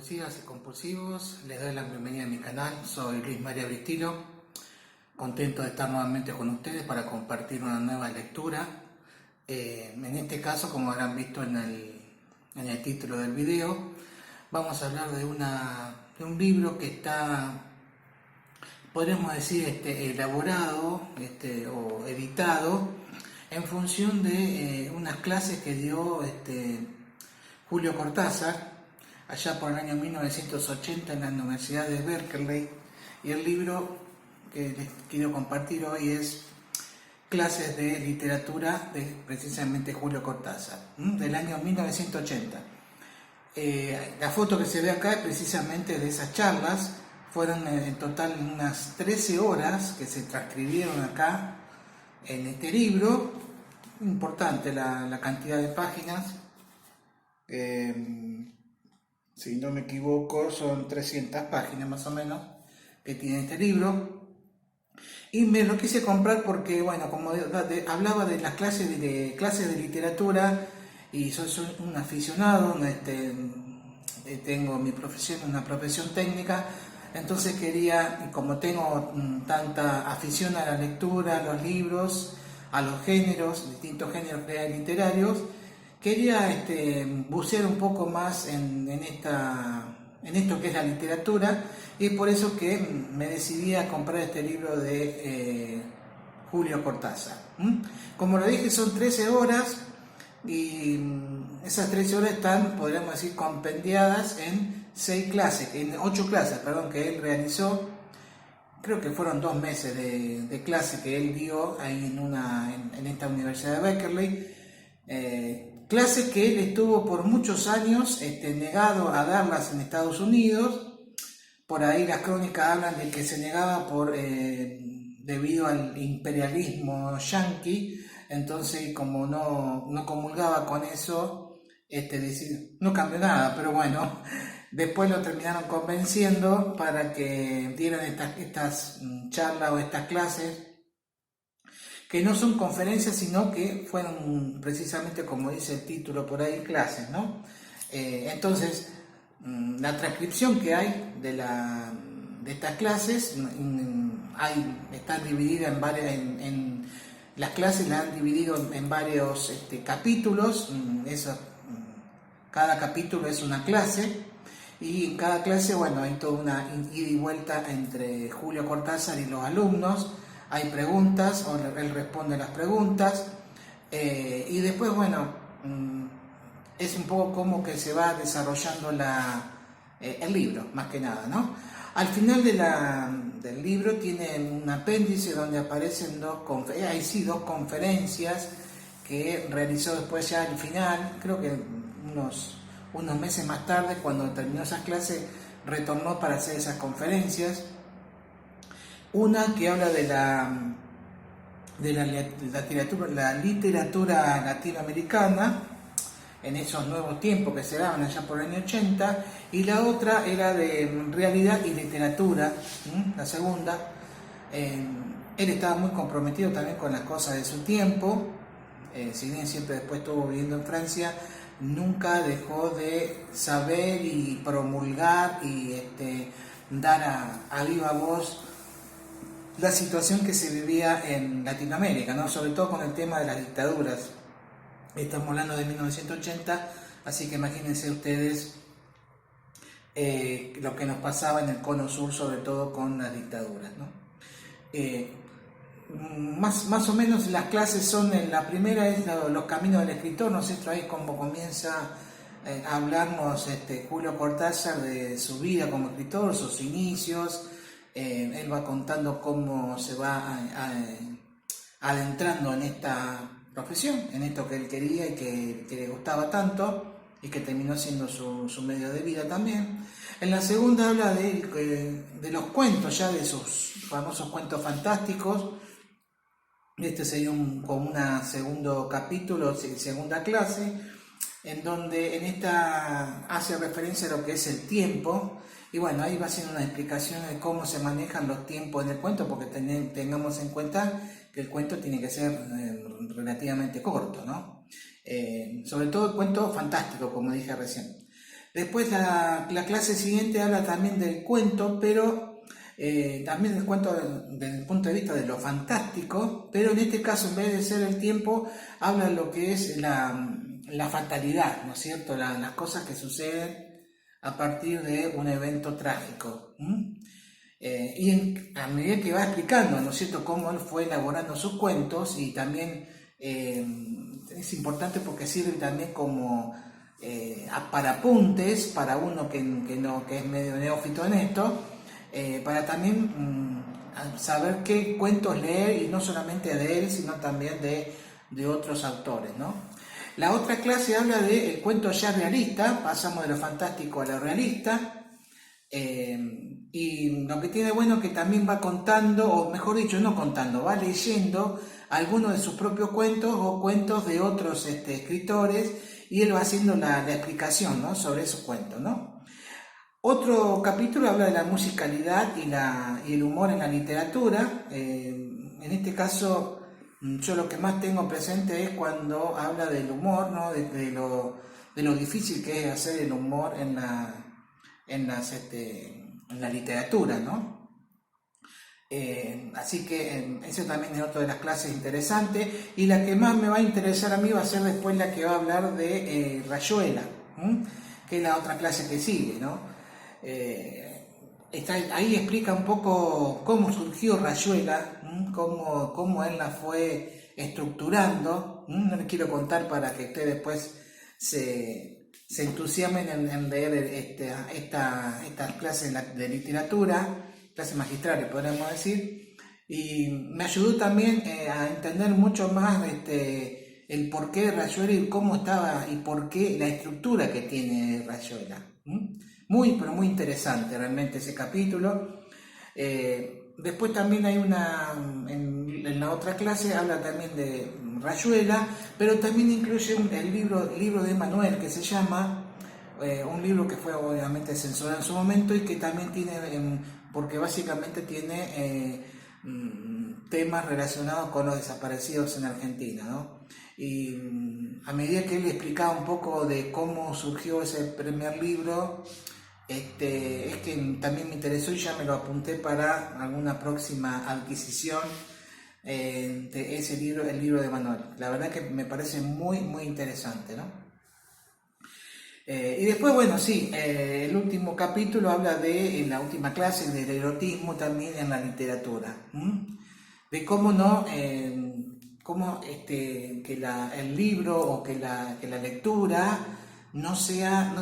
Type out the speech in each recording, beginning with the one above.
compulsivas y compulsivos, les doy la bienvenida a mi canal. Soy Luis María Bristilo, contento de estar nuevamente con ustedes para compartir una nueva lectura. En este caso, como habrán visto en el título del video, vamos a hablar de un libro que está, podríamos decir, elaborado o editado en función de unas clases que dio Julio Cortázar allá por el año 1980 en la Universidad de Berkeley, y el libro que les quiero compartir hoy es Clases de Literatura de precisamente Julio Cortázar, del año 1980. La foto que se ve acá es precisamente de esas charlas. Fueron en total unas 13 horas que se transcribieron acá en este libro. Importante la cantidad de páginas. Si no me equivoco, son 300 páginas más o menos que tiene este libro. Y me lo quise comprar porque, bueno, como hablaba de las clases de literatura, y soy un aficionado, tengo mi profesión, una profesión técnica, entonces quería, y como tengo tanta afición a la lectura, a los libros, a los géneros, distintos géneros literarios, quería bucear un poco más en esto que es la literatura, y por eso que me decidí a comprar este libro de Julio Cortázar. Como lo dije, son 13 horas, y esas 13 horas están, podríamos decir, compendiadas en 8 clases, que él realizó. Creo que fueron 2 meses de clase que él dio ahí en esta Universidad de Berkeley. Clases que él estuvo por muchos años negado a darlas en Estados Unidos. Por ahí las crónicas hablan de que se negaba debido al imperialismo yanqui. Entonces, como no comulgaba con eso, no cambió nada, pero bueno, después lo terminaron convenciendo para que dieran estas charlas o estas clases, que no son conferencias, sino que fueron precisamente, como dice el título por ahí, clases, ¿no? Entonces, la transcripción que hay de estas clases está dividida en varias, las clases las han dividido en varios capítulos. Cada capítulo es una clase, y en cada clase, bueno, hay toda una ida y vuelta entre Julio Cortázar y los alumnos. Hay preguntas, él responde las preguntas, y después, bueno, es un poco como que se va desarrollando el libro, más que nada, ¿no? Al final del libro tiene un apéndice donde aparecen dos conferencias que realizó después, ya al final, creo que unos meses más tarde, cuando terminó esas clases, retornó para hacer esas conferencias. Una que habla de la literatura latinoamericana en esos nuevos tiempos que se daban allá por el año 80, y la otra era de realidad y literatura, la segunda. Él estaba muy comprometido también con las cosas de su tiempo. Si bien siempre después estuvo viviendo en Francia, nunca dejó de saber y promulgar y dar a viva voz la situación que se vivía en Latinoamérica, ¿no? Sobre todo con el tema de las dictaduras. Estamos hablando de 1980, así que imagínense ustedes lo que nos pasaba en el Cono Sur, sobre todo con las dictaduras, ¿no? Más o menos las clases son, la primera es los caminos del escritor. No sé, ahí como comienza a hablarnos Julio Cortázar de su vida como escritor, sus inicios. Él va contando cómo se va adentrando en esta profesión, en esto que él quería y que le gustaba tanto, y que terminó siendo su medio de vida también. En la segunda habla de los cuentos, ya de sus famosos cuentos fantásticos. Este sería como un segundo capítulo, segunda clase, en donde en esta hace referencia a lo que es el tiempo. Y bueno, ahí va haciendo una explicación de cómo se manejan los tiempos en el cuento, porque tengamos en cuenta que el cuento tiene que ser relativamente corto, ¿no? Sobre todo el cuento fantástico, como dije recién. Después la clase siguiente habla también del cuento, pero también del cuento desde el punto de vista de lo fantástico, pero en este caso en vez de ser el tiempo, habla de lo que es la fatalidad, ¿no es cierto? Las cosas que suceden a partir de un evento trágico. A medida que va explicando, ¿no es cierto?, cómo él fue elaborando sus cuentos y también es importante porque sirve también como para apuntes para uno que es medio neófito en esto, para también saber qué cuentos leer y no solamente de él, sino también de otros autores, ¿no? La otra clase habla del cuento ya realista, pasamos de lo fantástico a lo realista. Y lo que tiene bueno es que también va contando, o mejor dicho, no contando, va leyendo algunos de sus propios cuentos o cuentos de otros escritores, y él va haciendo la explicación, ¿no?, sobre esos cuentos, ¿no? Otro capítulo habla de la musicalidad y el humor en la literatura. En este caso, yo lo que más tengo presente es cuando habla del humor, ¿no?, de lo difícil que es hacer el humor en la literatura, ¿no? Así que eso también es otra de las clases interesantes, y la que más me va a interesar a mí va a ser después la que va a hablar de Rayuela, que es la otra clase que sigue, ¿no? Ahí explica un poco cómo surgió Rayuela, cómo él la fue estructurando. No les quiero contar para que ustedes después se entusiasmen en leer estas clases de literatura, clases magistrales podríamos decir, y me ayudó también a entender mucho más el porqué de Rayuela y cómo estaba y por qué la estructura que tiene Rayuela. Muy, pero muy interesante realmente ese capítulo. Después también hay en la otra clase habla también de Rayuela, pero también incluye el libro de Manuel, que se llama, un libro que fue obviamente censurado en su momento y que también tiene, porque básicamente tiene temas relacionados con los desaparecidos en Argentina, ¿no? Y a medida que él explicaba un poco de cómo surgió ese primer libro, es que también me interesó y ya me lo apunté para alguna próxima adquisición de ese libro, el libro de Manuel. La verdad que me parece muy, muy interesante, ¿no? Y después, bueno, sí, el último capítulo habla en la última clase, del erotismo también en la literatura. De cómo no, el libro o que la lectura no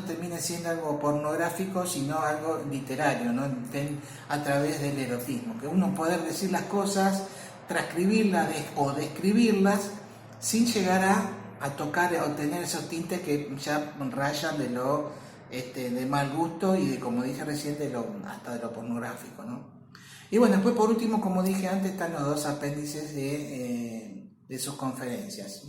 termine siendo algo pornográfico, sino algo literario, ¿no? A través del erotismo, que uno poder decir las cosas, transcribirlas o describirlas sin llegar a tocar o tener esos tintes que ya rayan de mal gusto y de, como dije recién, hasta de lo pornográfico, ¿no? Y bueno, después por último, como dije antes, están los dos apéndices de sus conferencias.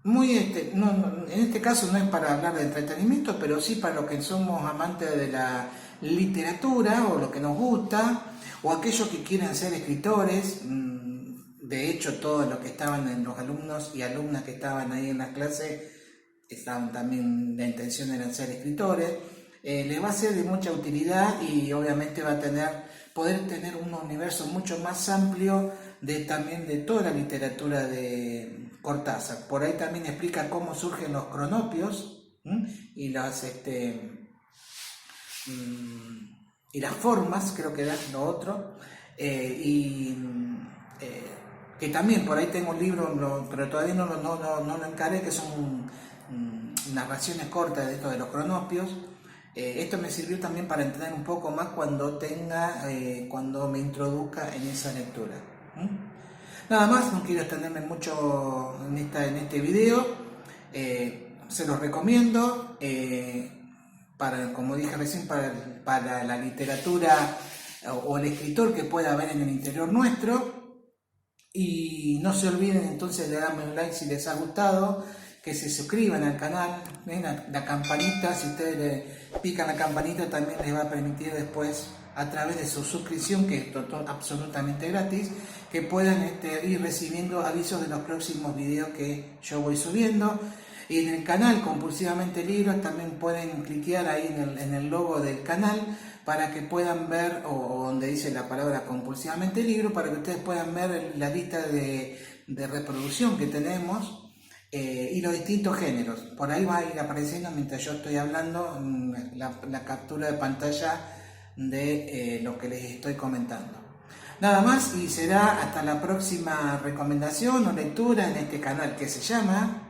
En este caso no es para hablar de entretenimiento, pero sí para los que somos amantes de la literatura o lo que nos gusta, o aquellos que quieren ser escritores. De hecho, todos los que estaban, los alumnos y alumnas que estaban ahí en la clase, estaban también, la intención era ser escritores. Les va a ser de mucha utilidad y obviamente va a poder tener un universo mucho más amplio también de toda la literatura de Cortázar. Por ahí también explica cómo surgen los cronopios y y las formas, creo que era lo otro, que también por ahí tengo un libro, pero todavía no lo encaré, que son narraciones cortas de esto de los cronopios. Esto me sirvió también para entender un poco más cuando me introduzca en esa lectura. Nada más, no quiero extenderme mucho en este video. Se los recomiendo como dije recién, para la literatura o el escritor que pueda haber en el interior nuestro. Y no se olviden entonces de darme un like si les ha gustado, que se suscriban al canal, la campanita, si ustedes le pican la campanita también les va a permitir después, a través de su suscripción, que es absolutamente gratis, que puedan ir recibiendo avisos de los próximos videos que yo voy subiendo. Y en el canal Compulsivamente Libros también pueden cliquear ahí en el logo del canal para que puedan ver, o donde dice la palabra Compulsivamente Libro, para que ustedes puedan ver la lista de reproducción que tenemos y los distintos géneros. Por ahí va a ir apareciendo mientras yo estoy hablando la captura de pantalla de lo que les estoy comentando. Nada más y será hasta la próxima recomendación o lectura en este canal que se llama